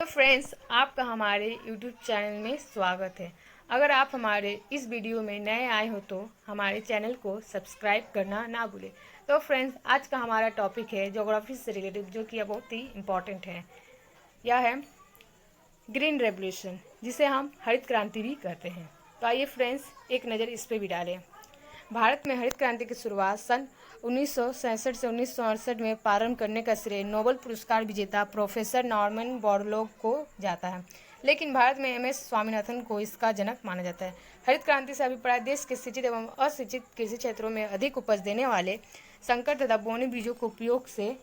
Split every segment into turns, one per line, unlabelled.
तो फ्रेंड्स, आपका हमारे YouTube चैनल में स्वागत है। अगर आप हमारे इस वीडियो में नए आए हो तो हमारे चैनल को सब्सक्राइब करना ना भूलें। तो फ्रेंड्स, आज का हमारा टॉपिक है ज्योग्राफी से रिलेटेड, जो कि बहुत ही इम्पॉर्टेंट है। यह है ग्रीन रेवोल्यूशन, जिसे हम हरित क्रांति भी कहते हैं। तो आइए फ्रेंड्स, एक नज़र इस पर भी डालें। भारत में हरित क्रांति की शुरुआत सन 1967 से 1968 में प्रारंभ करने का श्रेय नोबेल पुरस्कार विजेता प्रोफेसर नॉर्मन बोरलॉग को जाता है, लेकिन भारत में एम एस स्वामीनाथन को इसका जनक माना जाता है। हरित क्रांति से अभिप्राय देश के शिक्षित एवं अशिक्षित कृषि क्षेत्रों में अधिक उपज देने वाले संकर तथा बोने बीजों के उपयोग से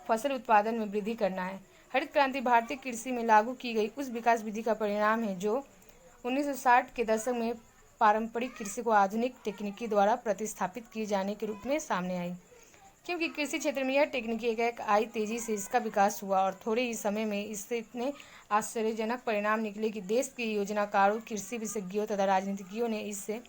फसल उत्पादन में वृद्धि करना है। हरित क्रांति भारतीय कृषि में लागू की गई उस विकास विधि का परिणाम है जो 1960 के दशक में पारंपरिक कृषि को आधुनिक तकनीकी द्वारा प्रतिस्थापित किए जाने के रूप में सामने आई। क्योंकि कृषि क्षेत्र में यह तकनीकी एक आई तेजी से इसका विकास हुआ और थोड़े ही समय में इससे इतने आश्चर्यजनक परिणाम निकले कि देश के योजनाकारों, कृषि विशेषज्ञों तथा राजनीतिज्ञों ने इससे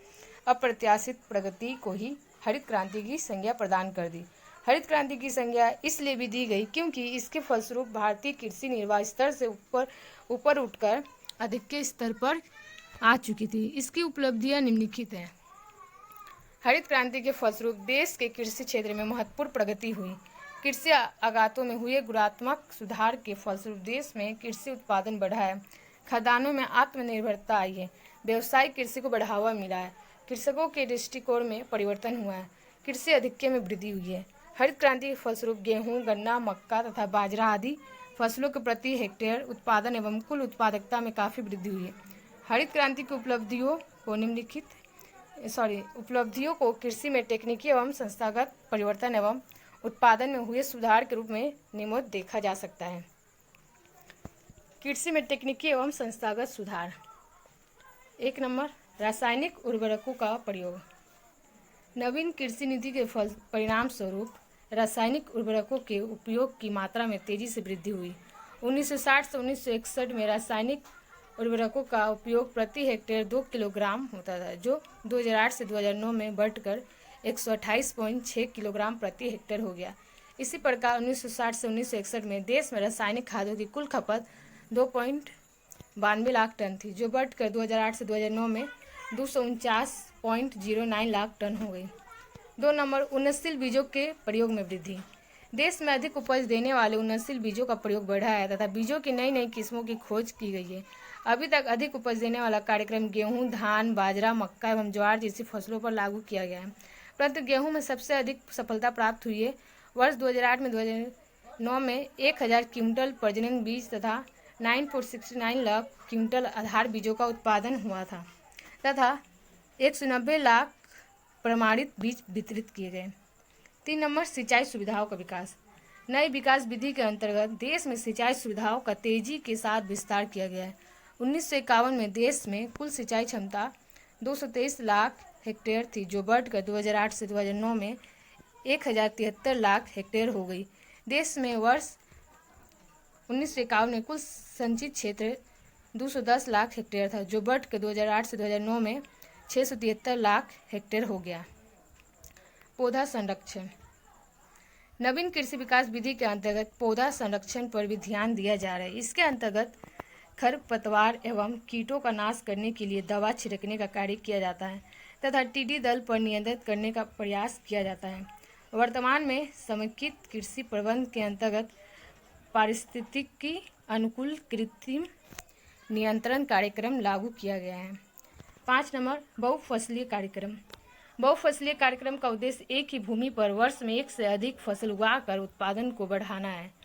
अप्रत्याशित प्रगति को ही हरित क्रांति की संज्ञा प्रदान कर दी। हरित क्रांति की संज्ञा इसलिए भी दी गई क्योंकि इसके फलस्वरूप भारतीय कृषि निर्वाह स्तर से ऊपर उठकर अधिक के स्तर पर आ चुकी थी। इसकी उपलब्धियां निम्नलिखित हैं। हरित क्रांति के फलस्वरूप देश के कृषि क्षेत्र में महत्वपूर्ण प्रगति हुई। कृषि आगातों में हुए गुणात्मक सुधार के फलस्वरूप देश में कृषि उत्पादन बढ़ा है। खदानों में आत्मनिर्भरता आई है। व्यावसायिक कृषि को बढ़ावा मिला है। कृषकों के दृष्टिकोण में परिवर्तन हुआ है। कृषि आधिक्य में वृद्धि हुई है। हरित क्रांति के फलस्वरूप गेहूँ, गन्ना, मक्का तथा बाजरा आदि फसलों के प्रति हेक्टेयर उत्पादन एवं कुल उत्पादकता में काफ़ी वृद्धि हुई है। हरित क्रांति की उपलब्धियों को कृषि में तकनीकी एवं संस्थागत परिवर्तन एवं उत्पादन में हुए सुधार के रूप में निम्नलिखित देखा जा सकता है। कृषि में तकनीकी एवं संस्थागत सुधार। 1 नंबर, रासायनिक उर्वरकों का प्रयोग। नवीन कृषि नीति के परिणाम स्वरूप रासायनिक उर्वरकों के उपयोग की मात्रा में तेजी से वृद्धि हुई। 1960 से 1961 में रासायनिक उर्वरकों का उपयोग प्रति हेक्टेयर 2 किलोग्राम होता था, जो 2008 से 2009 में बढ़कर 128.6 किलोग्राम प्रति हेक्टेयर हो गया। इसी प्रकार 1960 से 1961 में देश में रासायनिक खादों की कुल खपत 2.92 लाख टन थी, जो बढ़कर 2008 से 2009 में 249.09 लाख टन हो गई। 2 नंबर, उन्नतशील बीजों के प्रयोग में वृद्धि। देश में अधिक उपज देने वाले उन्नतशील बीजों का प्रयोग बढ़ा है तथा बीजों की नई नई किस्मों की खोज की गई है। अभी तक अधिक उपज देने वाला कार्यक्रम गेहूं, धान, बाजरा, मक्का एवं ज्वार जैसी फसलों पर लागू किया गया है, परंतु गेहूं में सबसे अधिक सफलता प्राप्त हुई है। वर्ष 2008 में 2009 में 1000 क्विंटल प्रजनन बीज तथा 9.69 लाख क्विंटल आधार बीजों का उत्पादन हुआ था तथा 190 लाख प्रमाणित बीज वितरित किए गए। 3 नंबर, सिंचाई सुविधाओं का विकास। नई विकास विधि के अंतर्गत देश में सिंचाई सुविधाओं का तेजी के साथ विस्तार किया गया है। 1951 में देश में कुल सिंचाई क्षमता 223 लाख हेक्टेयर थी, जो बढ़कर 2008 से 2009 में 1073 लाख हेक्टेयर हो गई। देश में वर्ष 1951 में कुल संचित क्षेत्र 210 लाख हेक्टेयर था, जो बढ़कर 2008 से 2009 में 673 लाख हेक्टेयर हो गया। पौधा संरक्षण। नवीन कृषि विकास विधि के अंतर्गत पौधा संरक्षण पर भी ध्यान दिया जा रहा है। इसके अंतर्गत खरपतवार एवं कीटों का नाश करने के लिए दवा छिड़कने का कार्य किया जाता है तथा टिड्डी दल पर नियंत्रित करने का प्रयास किया जाता है। वर्तमान में समेकित कृषि प्रबंधन के अंतर्गत पारिस्थितिकी अनुकूल कृत्रिम नियंत्रण कार्यक्रम लागू किया गया है। 5 नंबर, बहुफसलीय कार्यक्रम। बहुफसलीय कार्यक्रम का उद्देश्य एक ही भूमि पर वर्ष में एक से अधिक फसल उगाकर उत्पादन को बढ़ाना है।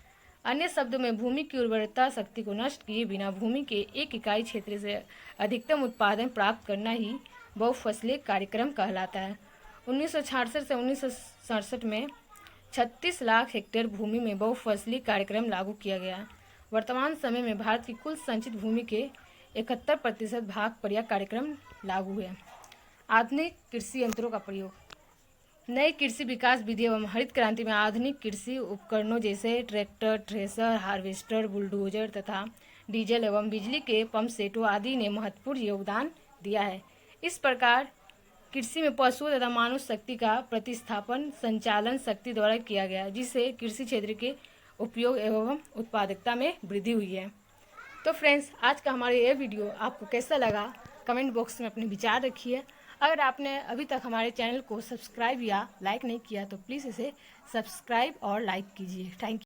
अन्य शब्दों में भूमि की उर्वरता शक्ति को नष्ट किए बिना भूमि के एक इकाई क्षेत्र से अधिकतम उत्पादन प्राप्त करना ही बहुफसलीय कार्यक्रम कहलाता है। 1966 से 1967 में 36 लाख हेक्टेयर भूमि में बहुफसलीय कार्यक्रम लागू किया गया। वर्तमान समय में भारत की कुल संचित भूमि के 71% भाग पर यह कार्यक्रम लागू है। आधुनिक कृषि यंत्रों का प्रयोग। नई कृषि विकास विधि एवं हरित क्रांति में आधुनिक कृषि उपकरणों जैसे ट्रैक्टर, थ्रेसर, हार्वेस्टर, बुलडोजर तथा डीजल एवं बिजली के पंप सेटों आदि ने महत्वपूर्ण योगदान दिया है। इस प्रकार कृषि में पशु तथा मानव शक्ति का प्रतिस्थापन संचालन शक्ति द्वारा किया गया, जिससे कृषि क्षेत्र के उपयोग एवं उत्पादकता में वृद्धि हुई है। तो फ्रेंड्स, आज का हमारा ये वीडियो आपको कैसा लगा कमेंट बॉक्स में अपने विचार रखिए। अगर आपने अभी तक हमारे चैनल को सब्सक्राइब या लाइक नहीं किया तो प्लीज़ इसे सब्सक्राइब और लाइक कीजिए। Thank you.